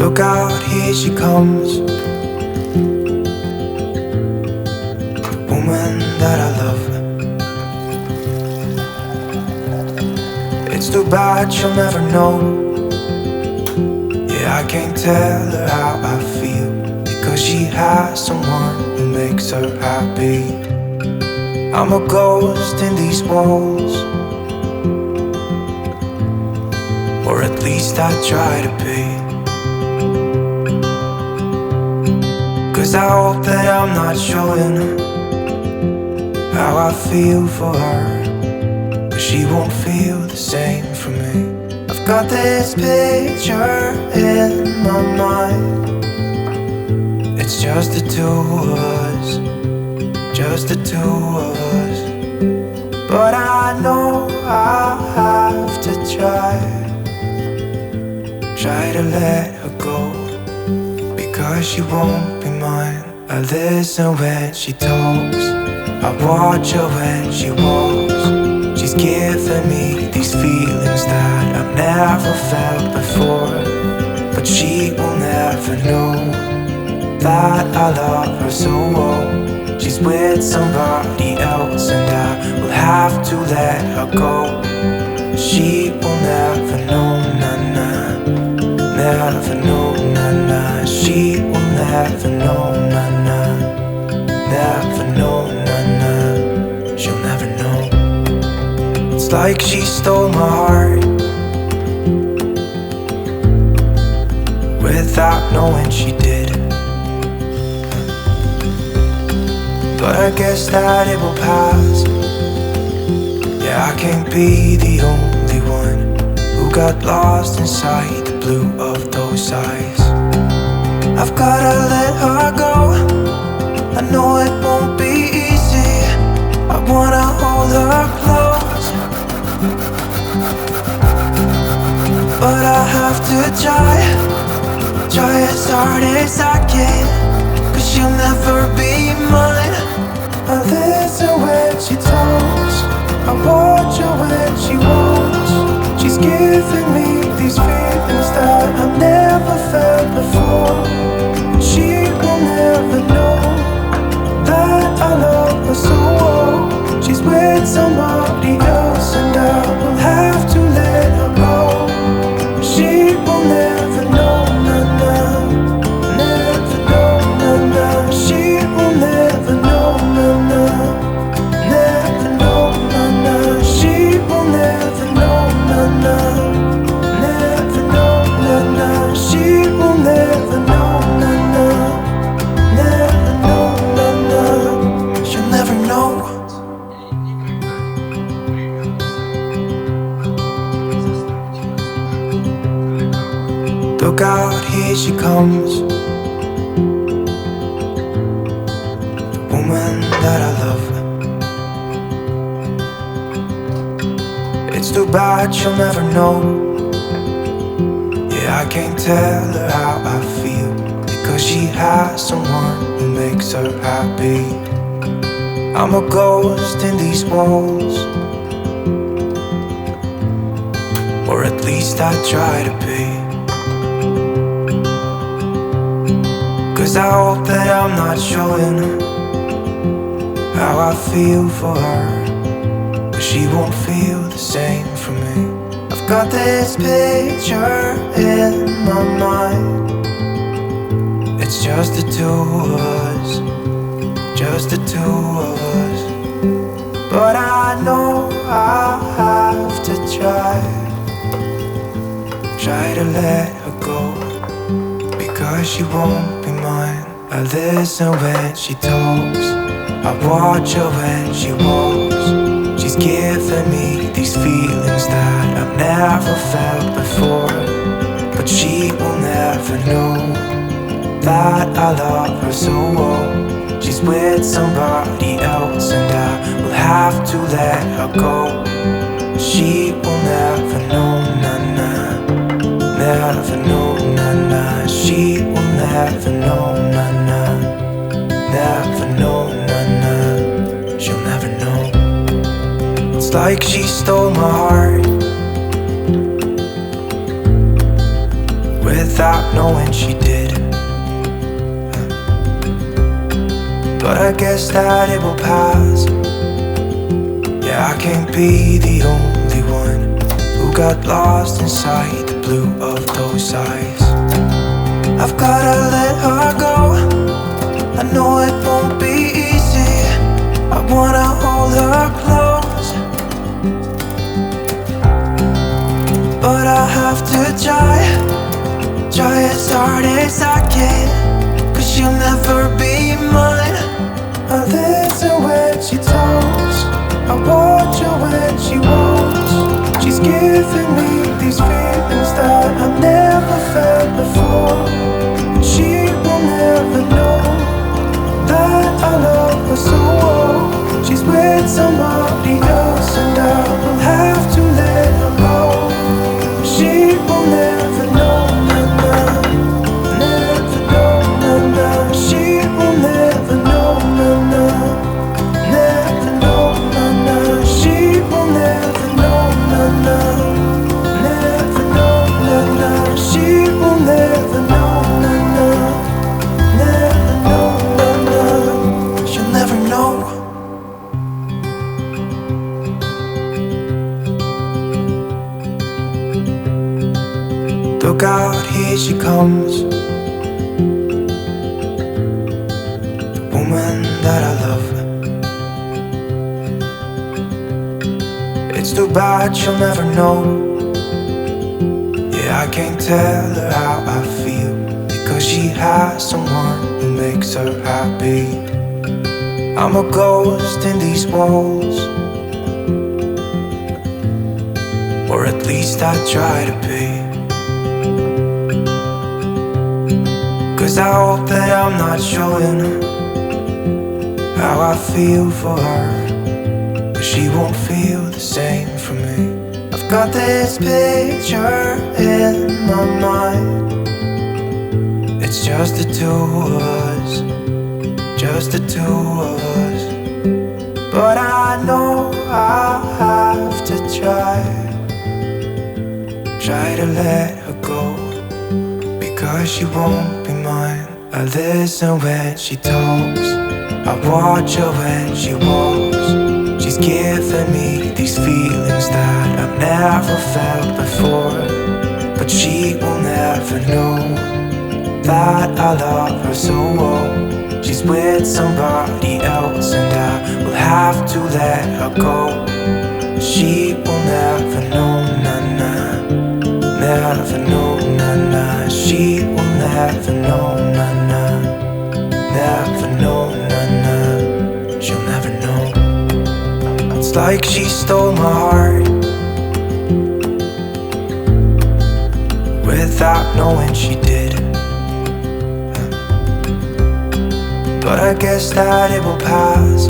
Look out, here she comes, the woman that I love. It's too bad she'll never know. Yeah, I can't tell her how I feel, because she has someone who makes her happy. I'm a ghost in these walls, or at least I try to be. 'Cause I hope that I'm not showing how I feel for her, but she won't feel the same for me. I've got this picture in my mind. It's just the two of us, just the two of us. But I know I'll have to try to let her go, because she won't be mine. I listen when she talks, I watch her when she walks. She's giving me these feelings that I've never felt before, but she will never know that I love her so well. She's with somebody else and I will have to let her go. She will never know, na-na, never know, na-na. She will never know, na-na, never know, na-na. She'll never know. It's like she stole my heart without knowing she did. But I guess that it will pass. Yeah, I can't be the only one who got lost inside the blue of those eyes. I've gotta let her go, I know it won't be easy. I wanna hold her close, but I have to try as hard as I can, 'cause she'll never be mine. I listen when she talks, I watch her when she walks. She's giving me these feelings that I've never felt before. She will never know that I love her so well. She's with somebody else and I will have to let her go. She will never know, na-na, never know, na-na. She will never know, na-na, never know, na-na. She will never know, na-na, never know, na-na. She will never know, na-na, never know, na-na. She'll never know. Look out, here she comes, the woman that I love. It's too bad she'll never know. Yeah, I can't tell her how I feel, because she has someone who makes her happy. I'm a ghost in these walls, or at least I try to be. 'Cause I hope that I'm not showing how I feel for her, but she won't feel the same for me. I've got this picture in my mind. It's just the two of us, just the two of us. But I know I'll have to try to let her go, because she won't be mine. I listen when she talks, I watch her when she walks. She's giving me these feelings that I've never felt before, but she will never know that I love her so well. She's with somebody else and I will have to let her go. She will never know, na-na, never know, na-na. She will never know, na-na, never know, na-na. She'll never know. It's like she stole my heart without knowing she did. But I guess that it will pass. Yeah, I can't be the only one who got lost inside the blue of those eyes. I've gotta let her go. I know it won't be easy. I wanna hold her close, but I have to try as hard as I can, 'cause she'll never be mine. I listen when she talks, I watch her when she walks. She's giving me these feelings that I've never felt before. She will never know that I love her so well. She's with somebody else and I will have to let her go. She will never know, na-na, never know, na-na. She will never know, na-na, never know, na-na. She will never know, na-na, never know, na-na. She will never know, na-na, never know, na-na. She'll never know. Look out, here she comes, the woman that I love. It's too bad she'll never know. Yeah, I can't tell her how I feel, because she has someone who makes her happy. I'm a ghost in these walls, or at least I try to be. 'Cause I hope that I'm not showing how I feel for her, but she won't feel the same for me. I've got this picture in my mind. It's just the two of us, just the two of us. But I know I have to try to let her go, because she won't be mine. I listen when she talks, I watch her when she walks. She's giving me these feelings that I've never felt before, but she will never know that I love her so well. She's with somebody else and I will have to let her go. She will never know, na-na, never know, na-na. She will never know, na-na, never know, na-na. She'll never know. It's like she stole my heart without knowing she did. But I guess that it will pass.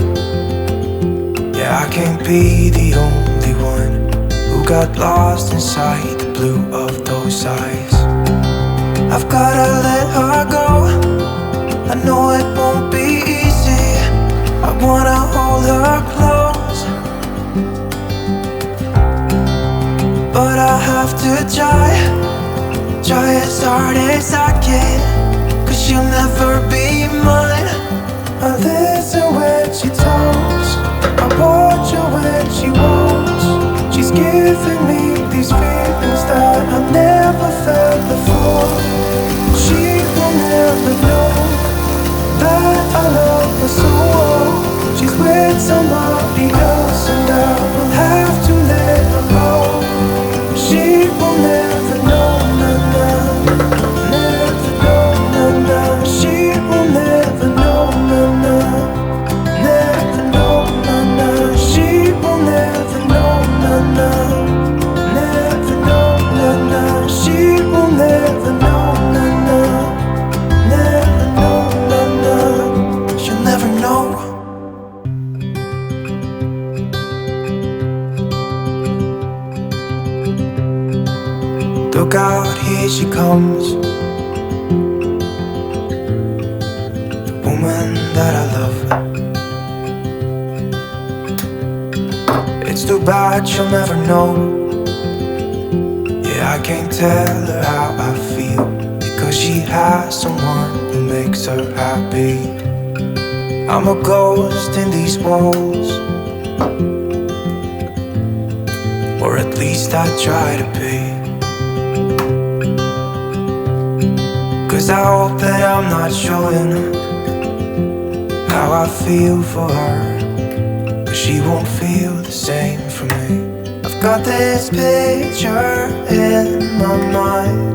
Yeah, I can't be the only one who got lost inside the blue of those eyes. I've gotta let her go. I know it won't be easy. I wanna hold her close, but I have to try as hard as I can, 'cause she'll never be mine. I listen when she talks, I watch her when she walks. She's giving me these feelings that I've never felt before. She will never know that I love her so well. She's with somebody else and I will have to let her go. She will never know, na-na, never know, na-na. She will never know, na-na, never know, na-na. She will never know, na-na, never know, na-na. She will never know, na-na, never know, na-na. She'll never know. Look out, here she comes, the woman that I love. It's too bad she'll never know. Yeah, I can't tell her how I feel, because she has someone who makes her happy. I'm a ghost in these walls, or at least I try to be. 'Cause I hope that I'm not showing how I feel for her, but she won't feel the same for me. I've got this picture in my mind.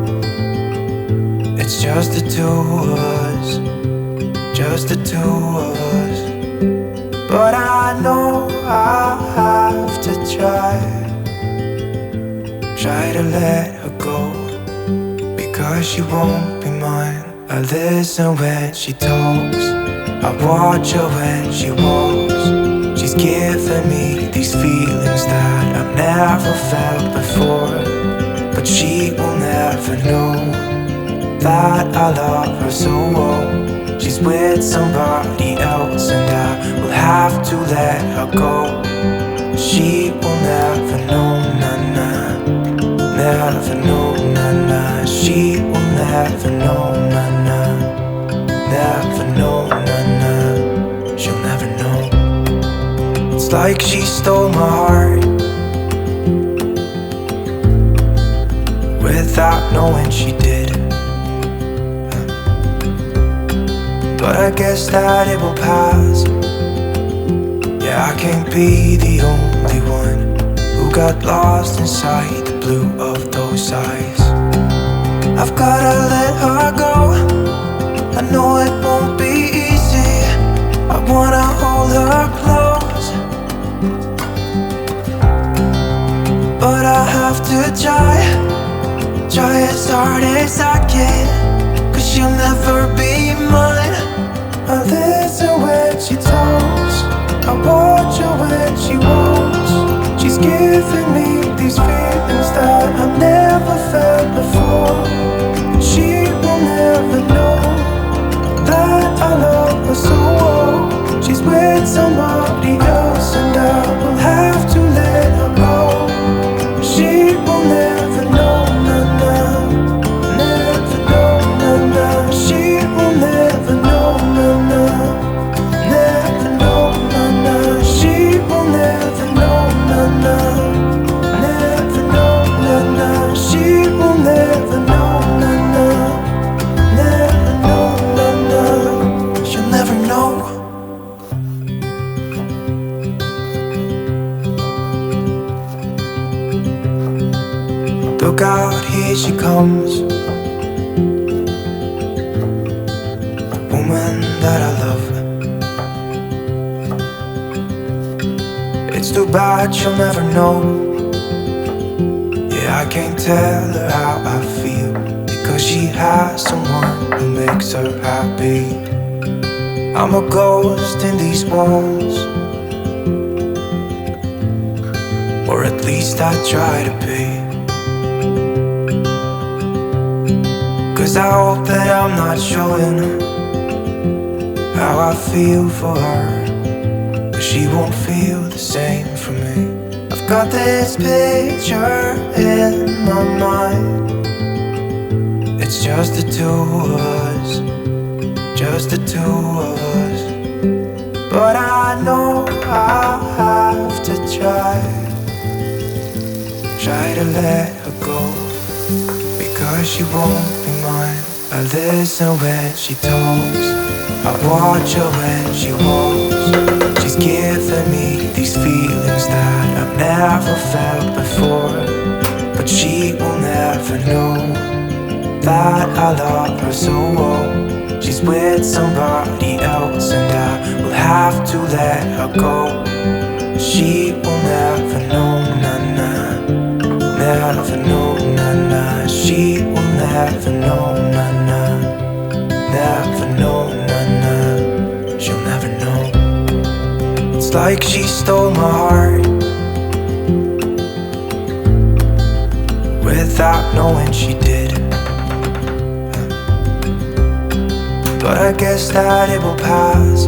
It's just the two of us, just the two of us. But I know I have to try to let her go, because she won't be mine. I listen when she talks, I watch her when she walks. She's giving me these feelings that I've never felt before, but she will never know that I love her so well. She's with somebody else and I will have to let her go. She will never know, na-na, never know, na-na. She will never know, na-na, never know, na-na. She'll never know. It's like she stole my heart without knowing she did. But I guess that it will pass. Yeah, I can't be the only one who got lost inside the blue of those eyes. I've gotta let her go. I know it won't be easy. I wanna hold her close, but I have to try as hard as I can, 'cause she'll never be mine. I listen when she talks, I watch her when she walks. She's giving me these feelings that I've never felt before, but she will never know that I love her so well. She's with somebody else and I will have to let her go. She will never know, na-na, never know, na-na. She will never know, na-na, never know, na-na. She will never know, na-na, never know, na-na. She will never know, na-na, never know, na-na. She'll never know. Look out, here she comes, a woman that I love. It's too bad she'll never know. Yeah, I can't tell her how I feel, because she has someone who makes her happy. I'm a ghost in these walls, or at least I try to be. 'Cause I hope that I'm not showing how I feel for her, but she won't feel the same for me. I've got this picture in my mind. It's just the two of us, just the two of us. But I know I have to try to let her go, because she won't be mine. I listen when she talks, I watch her when she walks. She's giving me these feelings that I've never felt before, but she will never know that I love her so well. She's with somebody else and I will have to let her go. She will never know, na-na, never know, na-na. She will never know, na-na, never know, na-na. She'll never know. It's like she stole my heart without knowing she did. But I guess that it will pass.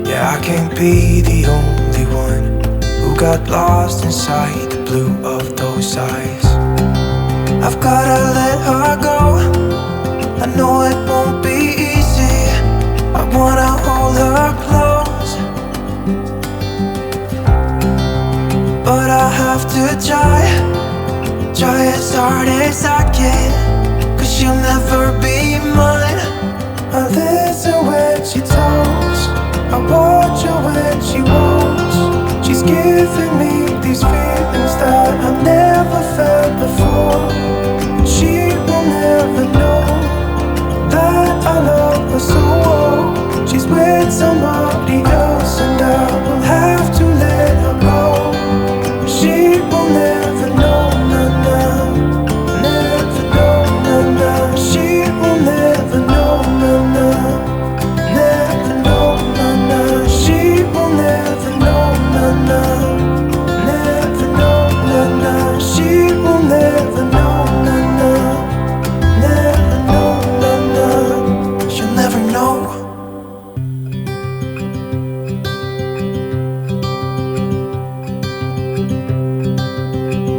Yeah, I can't be the only one who got lost inside the blue of those eyes. I've gotta let her go. I know it won't be easy. I wanna hold her close, but I have to try as hard as I can, 'cause she'll never be mine. I listen when she talks, I watch her when she walks. She's giving me these feelings that I've never felt before. She will never know that I love her so well. She's with somebody else and I will have to let her go. She will never know, nah, never know, nah. She will never know, nah, never know, nah. She will never know, nah, never know, nah. She will never know, nah, never know, nah. She'll never know.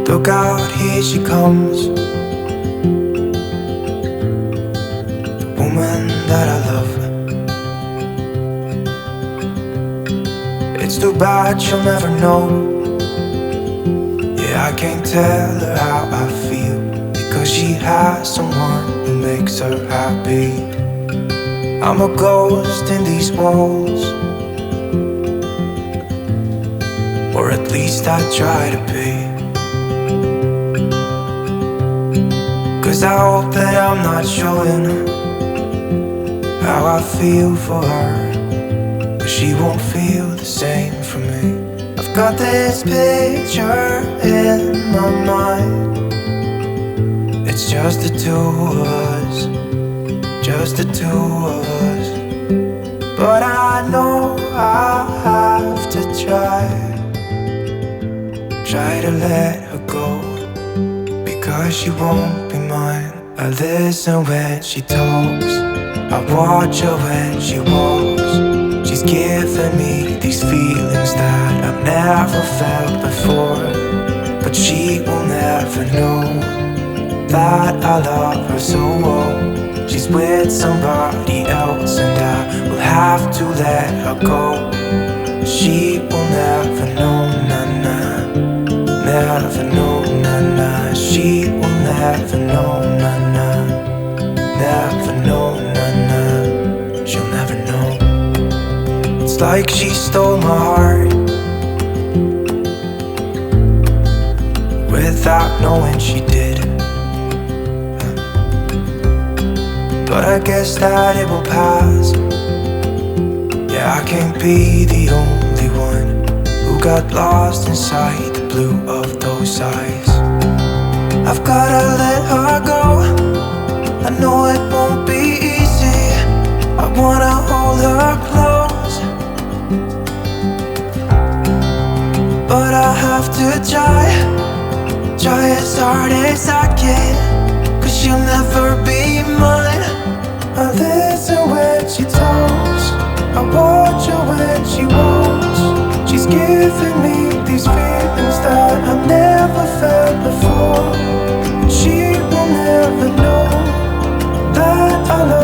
Look out, here she comes, the woman that I love. It's too bad she'll never know. Yeah, I can't tell her how I feel, because she has someone who makes her happy. I'm a ghost in these walls, or at least I try to be. 'Cause I hope that I'm not showing how I feel for her, but she won't feel the same for me. I've got this picture in my mind. It's just the two of us, just the two of us. But I know I have to try to let her go, because she won't be mine. I listen when she talks, I watch her when she walks. She's giving me these feelings that I've never felt before, but she will never know that I love her so well. She's with somebody else and I will have to let her go. She will never know, nah, nah. Never know, nah, nah. She will never know, nah, nah. Never know, nah, nah. She'll never know. It's like she stole my heart without knowing she did. But I guess that it will pass. Yeah, I can't be the only one who got lost inside the blue of those eyes. I've gotta let her go. I know it won't be easy. I wanna hold her close, but I have to try as hard as I can, 'cause she'll never be mine. I listen when she talks, I watch her when she walks. She's giving me these feelings that I've never felt before. She will never know that I love